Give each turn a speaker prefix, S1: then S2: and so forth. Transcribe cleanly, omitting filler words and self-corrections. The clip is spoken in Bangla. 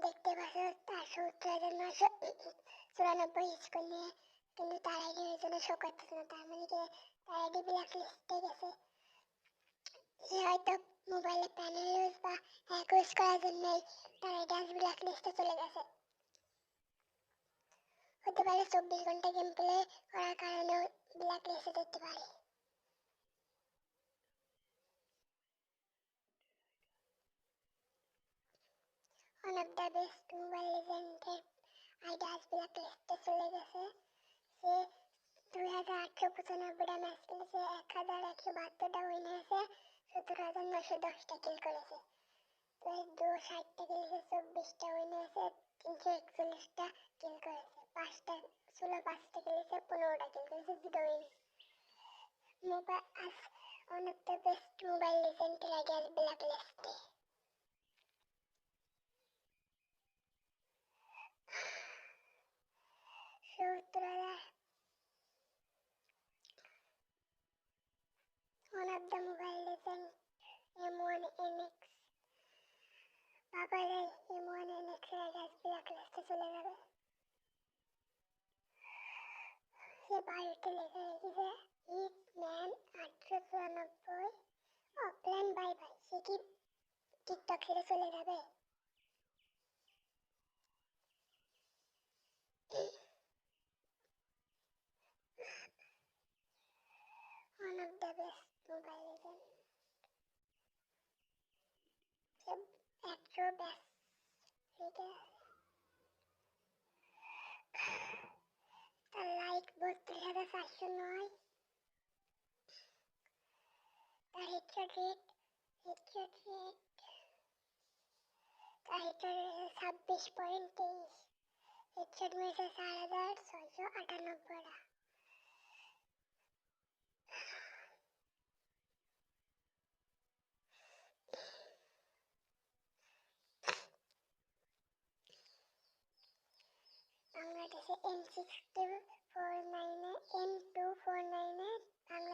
S1: দেখতে পাচ্ছ তার 70,994 স্কোর নিয়ে, কিন্তু তার আইডি ওই জন্য শো করতেছে না। তার মানে কি তার আইডি ব্ল্যাক লিস্টে গেছে। সে হয়তো মোবাইলে প্যানেল ইউজ বা হ্যাক ইউজ করার জন্যই তার আইডি আজ ব্ল্যাক লিস্টে চলে গেছে। হতে পারে 24 ঘন্টা গেম প্লে করার কারণেও ব্ল্যাক লিস্টে যেতে পারে। One of the best Mobile Legends ID আজ ব্ল্যাক লিস্টে চলে গেছে। সে 2895টা ম্যাচ খেলেছে, 1172টা উইন হয়েছে, 70,910টা কিল করেছে। 260টা খেলেছে, 24টা উইন হয়েছে, 341টা কিল করেছে, 5টা 5টা খেলেছে, 15টা কিল করেছে, 2টা উইন। মোবাইল আজ one of the best Mobile Legends ID আজ ব্ল্যাক লিস্টে। One of the Mobile Legends M1NX বাবার M1NX এর আজ ব্ল্যাক লিস্টে চলে যাবে। সে বাড়িতে লেখা রেখেছে হিটম্যান 894 অফলাইন বাই বাই। সে কি টিকটক ছেড়ে চলে যাবে? One of the best Mobile Legends সে একশো ব্যাস রেখে তার লাইক 32,409, তার হেডশট রেট তার হেডশট রেট 26.23, হেডশট মেরেছে 4,698টা। বাংলাদেশে N249 এ বাংলা